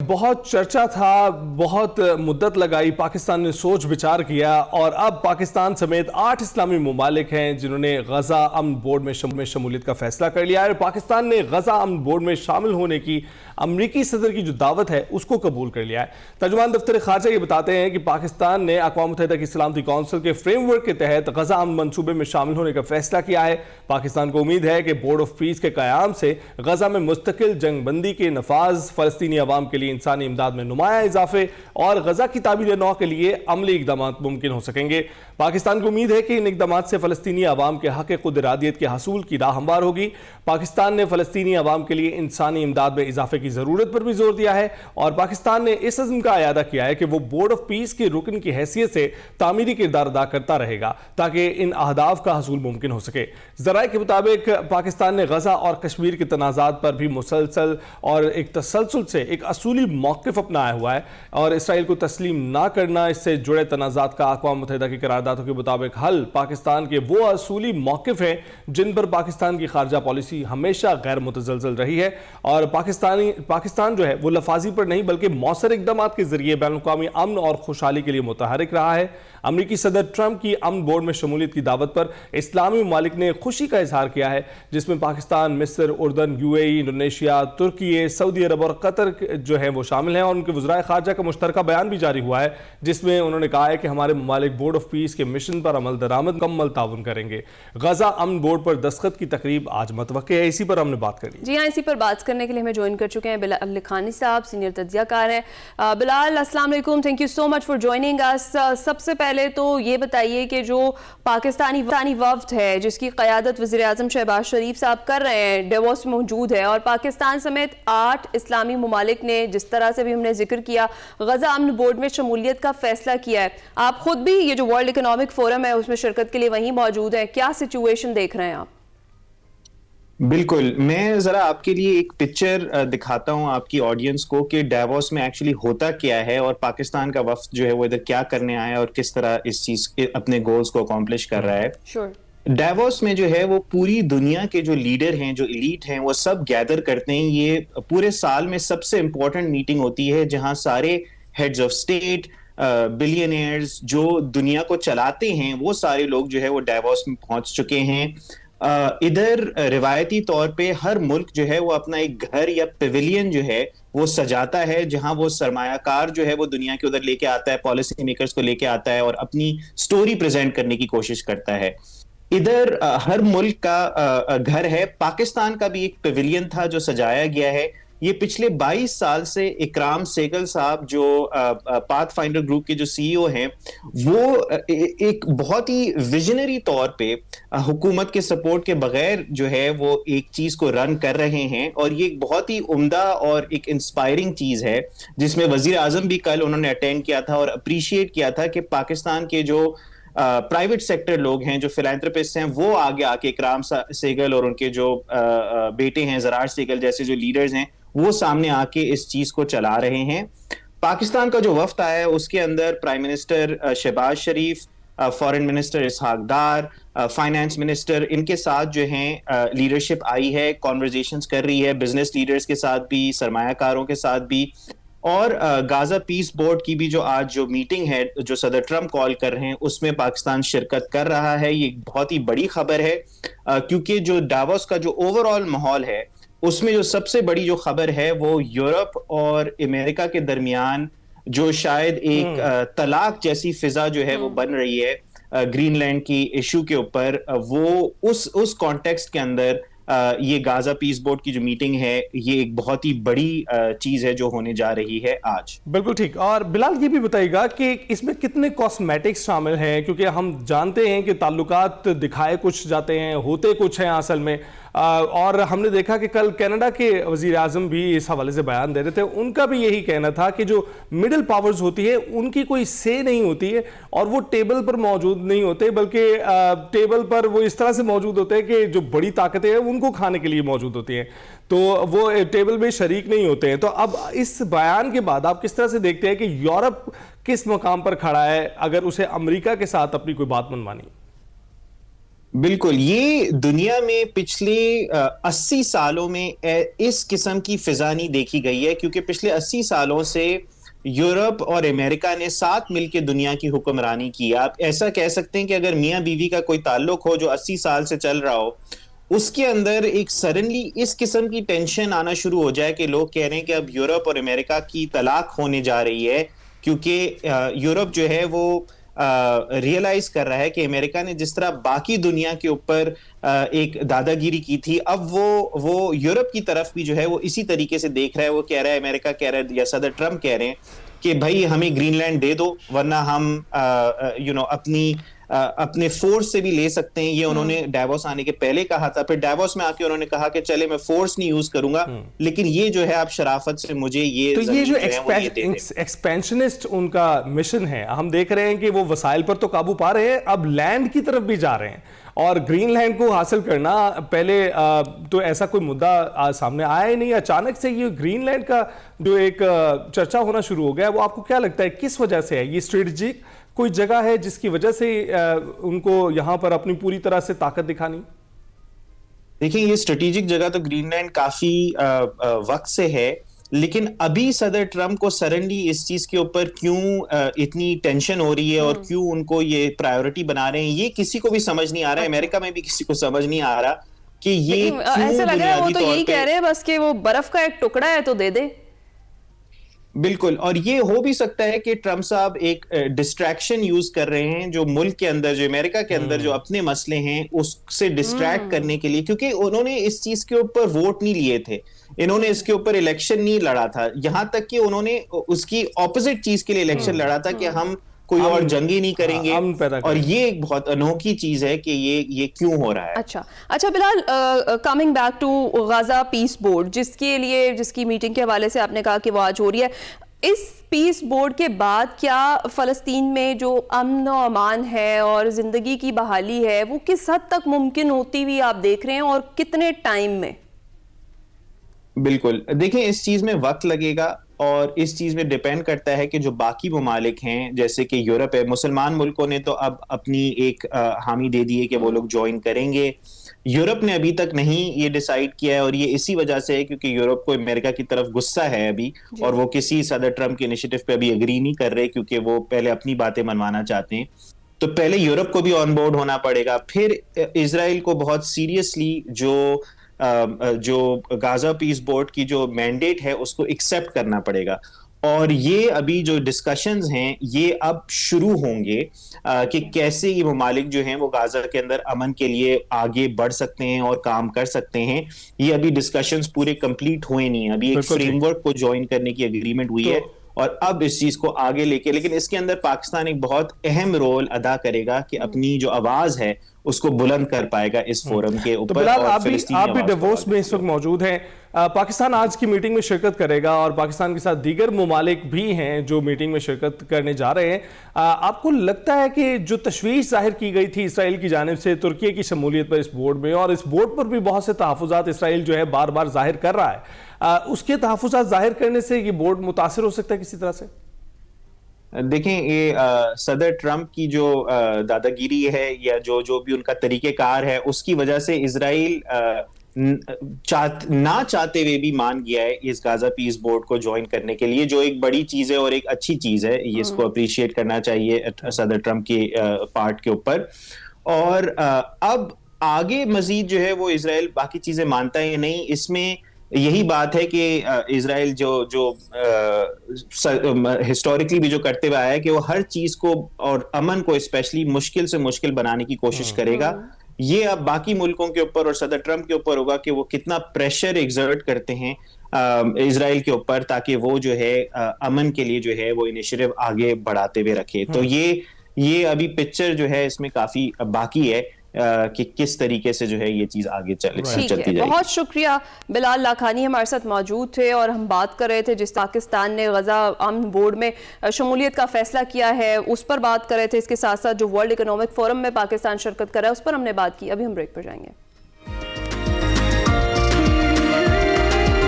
بہت چرچا تھا، بہت مدت لگائی، پاکستان نے سوچ بچار کیا اور اب پاکستان سمیت 8 اسلامی ممالک ہیں جنہوں نے غزہ امن بورڈ میں شمولیت کا فیصلہ کر لیا ہے اور پاکستان نے غزہ امن بورڈ میں شامل ہونے کی امریکی صدر کی جو دعوت ہے اس کو قبول کر لیا ہے۔ ترجمان دفتر خارجہ یہ بتاتے ہیں کہ پاکستان نے اقوام متحدہ کی سلامتی کونسل کے فریم ورک کے تحت غزہ امن منصوبے میں شامل ہونے کا فیصلہ کیا ہے۔ پاکستان کو امید ہے کہ بورڈ آف پیس کے قیام سے غزہ میں مستقل جنگ بندی کے نفاذ، فلسطینی عوام کے لیے انسانی امداد میں نمایاں اضافے اور غزہ کی تعبیر نو کے لیے عملی اقدامات ممکن ہو سکیں گے۔ پاکستان کو امید ہے کہ ان اقدامات سے فلسطینی عوام کے حق خود ارادیت کے حصول کی راہ ہموار ہوگی۔ پاکستان نے فلسطینی عوام کے لیے انسانی امداد میں اضافے کی ضرورت پر بھی زور دیا ہے اور پاکستان نے اس عزم کا اعادہ کیا ہے کہ وہ بورڈ آف پیس کے رکن کی حیثیت سے تعمیری کردار ادا کرتا رہے گا تاکہ ان اہداف کا حصول ممکن ہو سکے۔ ذرائع کے مطابق پاکستان نے غزہ اور کشمیر کے تنازعات پر بھی مسلسل اور ایک تسلسل سے ایک اصولی موقف اپنایا ہوا ہے اور اسرائیل کو تسلیم نہ کرنا، اس سے جڑے تنازعات کا اقوام متحدہ کی قراردادوں کے مطابق حل پاکستان کے وہ اصولی موقف ہیں جن پر پاکستان کی خارجہ پالیسی ہمیشہ غیر متزلزل رہی ہے اور پاکستان جو ہے وہ لفاظی پر نہیں بلکہ مؤثر اقدامات کے ذریعے بین الاقوامی امن اور خوشحالی کے لیے متحرک رہا ہے۔ امریکی صدر ٹرمپ کی امن بورڈ میں شمولیت کی دعوت پر اسلامی ممالک نے خوشی کا اظہار کیا ہے، جس میں پاکستان، مصر، اردن، UAE، انڈونیشیا، ترکی، سعودی عرب اور قطر جو ہیں وہ شامل ہیں اور ان کے وزرائے خارجہ کا مشترکہ بیان بھی جاری ہوا ہے جس میں انہوں نے کہا ہے کہ ہمارے ممالک بورڈ آف پیس کے مشن پر عمل درآمد مکمل تعاون کریں گے۔ غزہ امن بورڈ پر دستخط کی تقریب آج متوقع ہے، اسی پر ہم نے بات کر لی۔ جی ہاں، اسی پر بات کرنے کے لیے ہمیں جوائن کر چکے ہیں بلال لکھانی صاحب، سینئر تجزیہ کار ہیں۔ بلال، السلام علیکم، thank you so much for joining اس۔ سب سے پہلے تو یہ بتائیے کہ جو پاکستانی وفد ہے جس کی قیادت وزیر اعظم شہباز شریف صاحب کر رہے ہیں، ڈیووس میں موجود ہے اور پاکستان سمیت 8 اسلامی ممالک نے جس طرح سے بھی ہم نے ذکر کیا غزہ امن بورڈ میں شمولیت کا فیصلہ کیا ہے، آپ خود بھی یہ جو ورلڈ اکنامک فورم ہے اس میں شرکت کے لیے وہیں موجود ہیں، کیا سچویشن دیکھ رہے ہیں آپ؟ بالکل، میں ذرا آپ کے لیے ایک پکچر دکھاتا ہوں آپ کی آڈینس کو کہ ڈیووس میں ایکچولی ہوتا کیا ہے اور پاکستان کا وفد جو ہے وہ ادھر کیا کرنے آیا ہے اور کس طرح اس چیز اپنے گولز کو اکمپلش کر رہا ہے۔ ڈیووس میں جو ہے وہ پوری دنیا کے جو لیڈر ہیں، جو ایلیٹ ہیں، وہ سب گیدر کرتے ہیں۔ یہ پورے سال میں سب سے امپورٹنٹ میٹنگ ہوتی ہے جہاں سارے ہیڈز آف اسٹیٹ، بلینئرز جو دنیا کو چلاتے ہیں، وہ سارے لوگ جو ہے وہ ڈیووس میں پہنچ چکے ہیں۔ ادھر روایتی طور پہ ہر ملک جو ہے وہ اپنا ایک گھر یا پیویلین جو ہے وہ سجاتا ہے جہاں وہ سرمایہ کار جو ہے وہ دنیا کے ادھر لے کے آتا ہے، پالیسی میکرز کو لے کے آتا ہے اور اپنی سٹوری پریزنٹ کرنے کی کوشش کرتا ہے۔ ادھر ہر ملک کا گھر ہے۔ پاکستان کا بھی ایک پیویلین تھا جو سجایا گیا ہے۔ یہ پچھلے 22 سال سے اکرام سیگل صاحب جو پاتھ فائنڈر گروپ کے جو CEO ہیں، وہ ایک بہت ہی ویژنری طور پہ حکومت کے سپورٹ کے بغیر جو ہے وہ ایک چیز کو رن کر رہے ہیں اور یہ ایک بہت ہی عمدہ اور ایک انسپائرنگ چیز ہے جس میں وزیر اعظم بھی کل انہوں نے اٹینڈ کیا تھا اور اپریشیٹ کیا تھا کہ پاکستان کے جو پرائیویٹ سیکٹر لوگ ہیں، جو فلانتھروپسٹ ہیں، وہ آگے آ کے اکرام سیگل اور ان کے جو بیٹے ہیں زرار سیگل جیسے جو لیڈرز ہیں، وہ سامنے آ کے اس چیز کو چلا رہے ہیں۔ پاکستان کا جو وفد آیا ہے اس کے اندر پرائم منسٹر شہباز شریف، foreign minister Ishaq Dar, finance minister, ان کے ساتھ جو ہیں لیڈرشپ آئی ہے، کانورزیشنز کر رہی ہے بزنس لیڈرز کے ساتھ بھی، سرمایہ کاروں کے ساتھ بھی، اور غزہ پیس بورڈ کی بھی جو آج جو میٹنگ ہے جو صدر ٹرمپ کال کر رہے ہیں اس میں پاکستان شرکت کر رہا ہے۔ یہ بہت ہی بڑی خبر ہے کیونکہ جو ڈیووس کا جو اوور آل ماحول ہے اس میں جو سب سے بڑی جو خبر ہے وہ یورپ اور امریکہ کے درمیان جو شاید ایک طلاق جیسی فضا جو ہے وہ بن رہی ہے گرین لینڈ کی ایشو کے اوپر، وہ اس کانٹیکسٹ کے اندر یہ غزہ پیس بورڈ کی جو میٹنگ ہے یہ ایک بہت ہی بڑی چیز ہے جو ہونے جا رہی ہے آج۔ بالکل ٹھیک۔ اور بلال یہ بھی بتائیے گا کہ اس میں کتنے کاسمیٹکس شامل ہیں، کیونکہ ہم جانتے ہیں کہ تعلقات دکھائے کچھ جاتے ہیں، ہوتے کچھ ہیں اصل میں، اور ہم نے دیکھا کہ کل کینیڈا کے وزیر اعظم بھی اس حوالے سے بیان دے رہے تھے، ان کا بھی یہی کہنا تھا کہ جو مڈل پاورز ہوتی ہے ان کی کوئی سے نہیں ہوتی ہے اور وہ ٹیبل پر موجود نہیں ہوتے بلکہ ٹیبل پر وہ اس طرح سے موجود ہوتے ہیں کہ جو بڑی طاقتیں ہیں ان کو کھانے کے لیے موجود ہوتی ہیں، تو وہ ٹیبل میں شریک نہیں ہوتے ہیں۔ تو اب اس بیان کے بعد آپ کس طرح سے دیکھتے ہیں کہ یورپ کس مقام پر کھڑا ہے اگر اسے امریکہ کے ساتھ اپنی کوئی بات منوانی؟ بالکل، یہ دنیا میں پچھلے 80 سالوں میں اس قسم کی فضا نہیں دیکھی گئی ہے، کیونکہ پچھلے 80 سالوں سے یورپ اور امریکہ نے ساتھ مل کے دنیا کی حکمرانی کی. آپ ایسا کہہ سکتے ہیں کہ اگر میاں بیوی کا کوئی تعلق ہو جو 80 سال سے چل رہا ہو، اس کے اندر ایک سڈنلی اس قسم کی ٹینشن آنا شروع ہو جائے کہ لوگ کہہ رہے ہیں کہ اب یورپ اور امریکہ کی طلاق ہونے جا رہی ہے، کیونکہ یورپ جو ہے وہ ریئلائز کر رہا ہے کہ امریکہ نے جس طرح باقی دنیا کے اوپر ایک دادا گیری کی تھی، اب وہ یورپ کی طرف بھی جو ہے وہ اسی طریقے سے دیکھ رہا ہے. وہ کہہ رہا ہے، امریکہ کہہ رہا ہے یا صدر ٹرمپ کہہ رہے ہیں کہ بھائی ہمیں گرین لینڈ دے دو، ورنہ ہم اپنے فورس سے بھی لے سکتے ہیں. یہ انہوں نے ڈیووس آنے کے پہلے کہا تھا. پھر ڈیووس میں آ کے انہوں نے کہا کہ چلے میں فورس نہیں یوز کروں گا، لیکن یہ جو ہے آپ شرافت سے مجھے یہ تو یہ جو ایکسپینشنسٹ ان کا مشن ہے، ہم دیکھ رہے ہیں کہ وہ وسائل پر تو قابو پا رہے ہیں، اب لینڈ کی طرف بھی جا رہے ہیں. اور گرین لینڈ کو حاصل کرنا پہلے تو ایسا کوئی مدعا سامنے آیا ہی نہیں. اچانک سے یہ گرین لینڈ کا جو ایک چرچا ہونا شروع ہو گیا، وہ آپ کو کیا لگتا ہے کس وجہ سے ہے؟ یہ اسٹریٹجک کوئی جگہ ہے جس کی وجہ سے ان کو یہاں پر اپنی پوری طرح سے طاقت دکھانی؟ دیکھیں، یہ اسٹریٹجک جگہ تو گرین لینڈ کافی وقت سے ہے، لیکن ابھی صدر ٹرمپ کو سڈنلی اس چیز کے اوپر کیوں اتنی ٹینشن ہو رہی ہے اور کیوں ان کو یہ پرائیورٹی بنا رہے ہیں، یہ کسی کو بھی سمجھ نہیں آ رہا ہے. امریکہ میں بھی کسی کو سمجھ نہیں آ رہا کہ یہ ایسا لگ رہا ہے وہ تو یہی کہہ رہے ہیں بس کہ وہ برف کا ایک ٹکڑا ہے تو دے دے. بالکل، اور یہ ہو بھی سکتا ہے کہ ٹرمپ صاحب ایک ڈسٹریکشن یوز کر رہے ہیں جو ملک کے اندر، جو امریکہ کے اندر جو اپنے مسئلے ہیں اس سے ڈسٹریکٹ کرنے کے لیے، کیونکہ انہوں نے اس چیز کے اوپر ووٹ نہیں لیے تھے، انہوں نے اس کے اوپر الیکشن نہیں لڑا تھا، یہاں تک کہ انہوں نے اس کی اپوزٹ چیز کے لیے الیکشن لڑا تھا کہ ہم کوئی اور جنگ ہی نہیں کریں گے. اور یہ ایک بہت انوکھی چیز ہے کہ یہ کیوں ہو رہا ہے. اچھا Bilal, coming back to Gaza peace board, جس کی میٹنگ کے حوالے سے آپ نے کہا کہ وہ آج ہو رہی ہے، اس پیس بورڈ کے بعد کیا فلسطین میں جو امن و امان ہے اور زندگی کی بحالی ہے وہ کس حد تک ممکن ہوتی ہوئی آپ دیکھ رہے ہیں اور کتنے ٹائم میں؟ بالکل، دیکھیں اس چیز میں وقت لگے گا اور اس چیز میں ڈیپینڈ کرتا ہے کہ جو باقی ممالک ہیں جیسے کہ یورپ ہے، مسلمان ملکوں نے تو اب اپنی ایک حامی دے دی ہے کہ وہ لوگ جوائن کریں گے. یورپ نے ابھی تک نہیں یہ ڈیسائیڈ کیا ہے، اور یہ اسی وجہ سے ہے کیونکہ یورپ کو امریکہ کی طرف غصہ ہے ابھی، اور وہ کسی صدر ٹرمپ کے انیشیٹو پہ ابھی اگری نہیں کر رہے کیونکہ وہ پہلے اپنی باتیں منوانا چاہتے ہیں. تو پہلے یورپ کو بھی آن بورڈ ہونا پڑے گا، پھر اسرائیل کو بہت سیریسلی جو غزہ پیس بورڈ کی جو مینڈیٹ ہے اس کو ایکسیپٹ کرنا پڑے گا. اور یہ ابھی جو ڈسکشنز ہیں یہ اب شروع ہوں گے کہ کیسے یہ ممالک جو ہیں وہ غزہ کے اندر امن کے لیے آگے بڑھ سکتے ہیں اور کام کر سکتے ہیں. یہ ابھی ڈسکشنز پورے کمپلیٹ ہوئے نہیں ہیں، ابھی ایک فریم ورک کو جوائن کرنے کی اگریمنٹ ہوئی ہے اور اب اس چیز کو آگے لے کے، لیکن اس کے اندر پاکستان ایک بہت اہم رول ادا کرے گا کہ اپنی جو آواز ہے اس کو بلند کر پائے گا اس فورم کے اوپر. تو بلال، آپ بھی ڈیووس میں اس وقت موجود ہیں، پاکستان آج کی میٹنگ میں شرکت کرے گا اور پاکستان کے ساتھ دیگر ممالک بھی ہیں جو میٹنگ میں شرکت کرنے جا رہے ہیں. آپ کو لگتا ہے کہ جو تشویش ظاہر کی گئی تھی اسرائیل کی جانب سے ترکی کی شمولیت پر اس بورڈ میں، اور اس بورڈ پر بھی بہت سے تحفظات اسرائیل جو ہے بار بار ظاہر کر رہا ہے، اس کے تحفظات ظاہر کرنے سے یہ بورڈ متاثر ہو سکتا ہے کسی طرح سے؟ دیکھیں، یہ صدر ٹرمپ کی جو دادا گیری ہے یا جو بھی ان کا طریقہ کار ہے اس کی وجہ سے اسرائیل نہ چاہتے ہوئے بھی مان گیا ہے اس غزہ پیس بورڈ کو جوائن کرنے کے لیے، جو ایک بڑی چیز ہے اور ایک اچھی چیز ہے. یہ اس کو اپریشیٹ کرنا چاہیے صدر ٹرمپ کے پارٹ کے اوپر. اور اب آگے مزید جو ہے وہ اسرائیل باقی چیزیں مانتا ہے یا نہیں، اس میں یہی بات ہے کہ اسرائیل جو ہسٹوریکلی بھی جو کرتے ہوئے آیا ہے کہ وہ ہر چیز کو اور امن کو اسپیشلی مشکل سے مشکل بنانے کی کوشش کرے گا. یہ اب باقی ملکوں کے اوپر اور صدر ٹرمپ کے اوپر ہوگا کہ وہ کتنا پریشر ایگزرٹ کرتے ہیں اسرائیل کے اوپر تاکہ وہ جو ہے امن کے لیے جو ہے وہ انیشیٹو آگے بڑھاتے ہوئے رکھے. تو یہ ابھی پکچر جو ہے اس میں کافی باقی ہے کہ کس طریقے سے جو ہے یہ چیز آگے چلتی جائے گی. بہت شکریہ بلال لاکھانی ہمارے ساتھ موجود تھے اور ہم بات کر رہے تھے جس پاکستان نے غزہ امن بورڈ میں شمولیت کا فیصلہ کیا ہے اس پر بات کر رہے تھے. اس کے ساتھ ساتھ جو ورلڈ اکنامک فورم میں پاکستان شرکت کر رہا ہے اس پر ہم نے بات کی. ابھی ہم بریک پر جائیں گے.